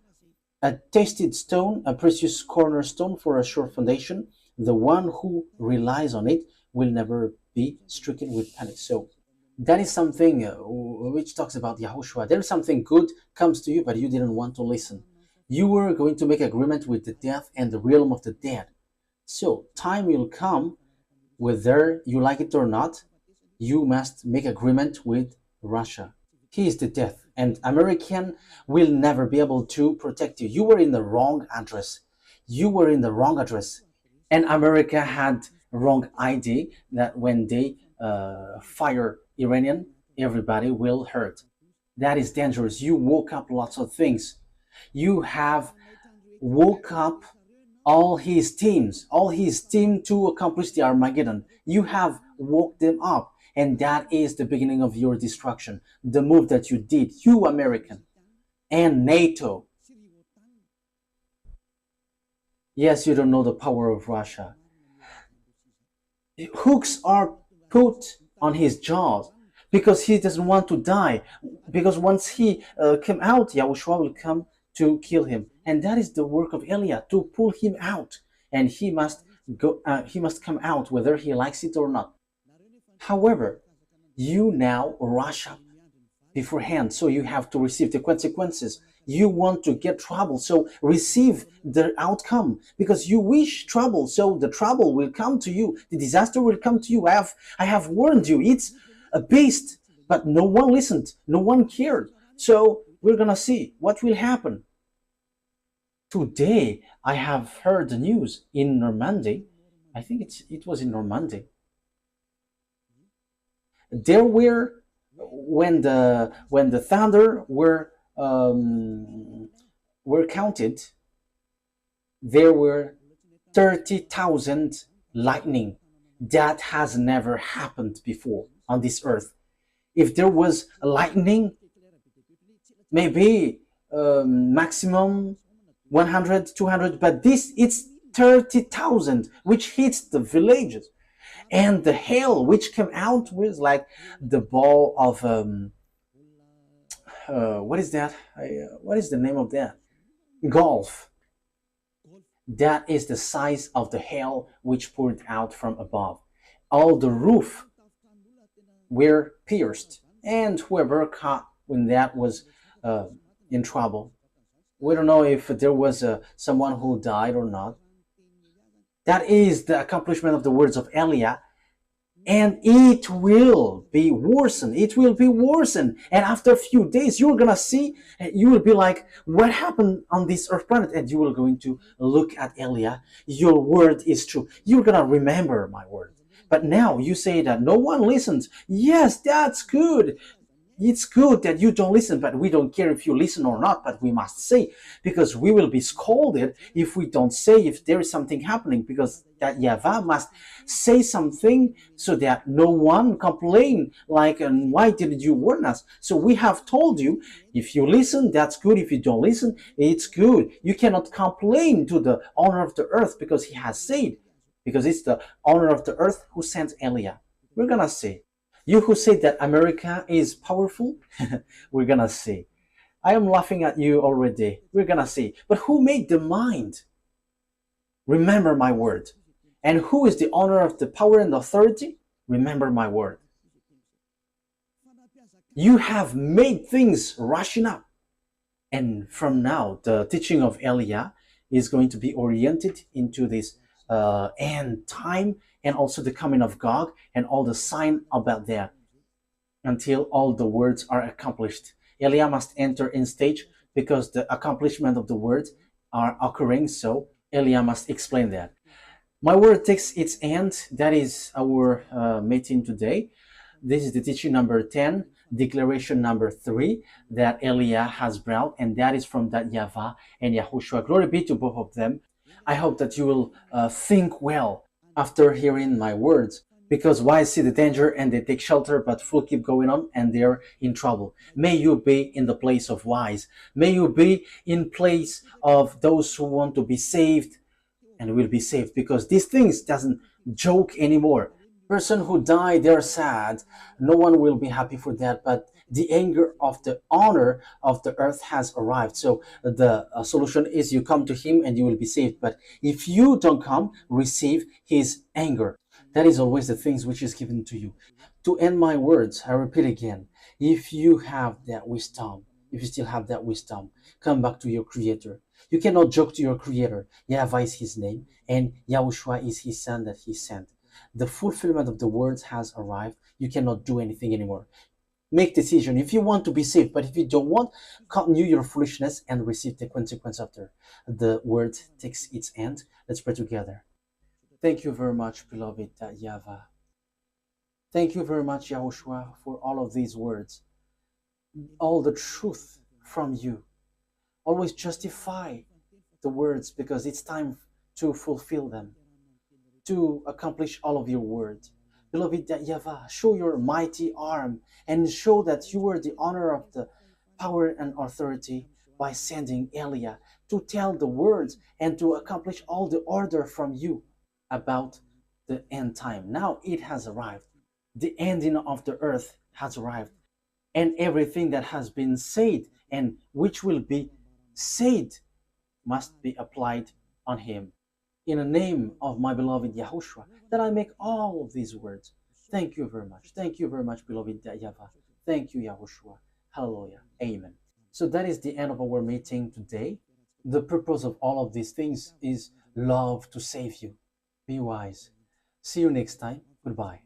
a tested stone, a precious cornerstone for a sure foundation. The one who relies on it will never be stricken with panic. So that is something which talks about Yahushua. There is something good comes to you, but you didn't want to listen. You were going to make agreement with the death and the realm of the dead. So time will come, whether you like it or not, you must make agreement with Russia. He is the death, and American will never be able to protect you. You were in the wrong address. You were in the wrong address, and America had wrong idea that when they fire Iranian, everybody will hurt. That is dangerous. You woke up lots of things. You have woke up all his team to accomplish the Armageddon. You have woke them up, and that is the beginning of your destruction. The move that you did, you American and NATO. Yes, you don't know the power of Russia. Hooks are put on his jaws because he doesn't want to die. Because once he come out, Yahushua will come to kill him, and that is the work of Eliah, to pull him out, and he must go. He must come out whether he likes it or not. However, you now rush up beforehand, so you have to receive the consequences. You want to get trouble, so receive the outcome, because you wish trouble, so the trouble will come to you. The disaster will come to you. I have warned you. It's a beast, but no one listened. No one cared. So we're gonna see what will happen. Today, I have heard the news in Normandy. I think it was in Normandy. There were, when the thunder were counted, there were 30,000 lightning. That has never happened before on this earth. If there was a lightning, maybe maximum 100, 200, but this, it's 30,000, which hits the villages. And the hail which came out was like the ball of what is that? What is the name of that? Golf. That is the size of the hail which poured out from above. All the roof were pierced, and whoever caught when that was in trouble. We don't know if there was someone who died or not. That is the accomplishment of the words of Eliah, and it will be worsened. It will be worsened, and after a few days, you're gonna see. You will be like, "What happened on this earth planet?" And you will going to look at Eliah. Your word is true. You're gonna remember my word. But now you say that no one listens. Yes, that's good. It's good that you don't listen, but we don't care if you listen or not, but we must say, because we will be scolded if we don't say if there is something happening, because that YAHVAH must say something so that no one complain like, and why didn't you warn us? So we have told you, if you listen, that's good. If you don't listen, it's good. You cannot complain to the owner of the earth, because he has said, because it's the owner of the earth who sent Eliah. We're gonna say, you who say that America is powerful, we're gonna see. I am laughing at you already. We're gonna see. But who made the mind? Remember my word. And who is the owner of the power and authority? Remember my word. You have made things rushing up. And from now, the teaching of Eliah is going to be oriented into this end time, and also the coming of Gog and all the sign about that, until all the words are accomplished. Eliah must enter in stage, because the accomplishment of the words are occurring, so Eliah must explain that. My word takes its end. That is our meeting today. This is the teaching number 10, declaration number 3 that Eliah has brought, and that is from that YAHVAH and YAHOSHUA. Glory be to both of them. I hope that you will think well after hearing my words, because wise see the danger and they take shelter, but fool keep going on and they're in trouble. May you be in the place of wise. May you be in place of those who want to be saved and will be saved, because these things doesn't joke anymore. Person who died, they're sad. No one will be happy for that. But the anger of the honor of the earth has arrived. So the solution is you come to him and you will be saved. But if you don't come, receive his anger. That is always the things which is given to you. To end my words, I repeat again, if you have that wisdom, if you still have that wisdom, come back to your creator. You cannot joke to your creator. YAHVAH is his name, and YAHOSHUA is his son that he sent. The fulfillment of the words has arrived. You cannot do anything anymore. Make decision if you want to be saved, but if you don't want, continue your foolishness and receive the consequence after the word takes its end. Let's pray together. Thank you very much, beloved YAHVAH. Thank you very much, YAHOSHUA, for all of these words, all the truth from you. Always justify the words because it's time to fulfill them, to accomplish all of your words. Beloved YAHVAH, show your mighty arm and show that you were the honor of the power and authority by sending Elijah to tell the words and to accomplish all the order from you about the end time. Now it has arrived. The ending of the earth has arrived. And everything that has been said and which will be said must be applied on him. In the name of my beloved YAHOSHUA, that I make all of these words. Thank you very much. Thank you very much, beloved YAHVAH. Thank you, YAHOSHUA. Hallelujah. Amen. So that is the end of our meeting today. The purpose of all of these things is love to save you. Be wise. See you next time. Goodbye.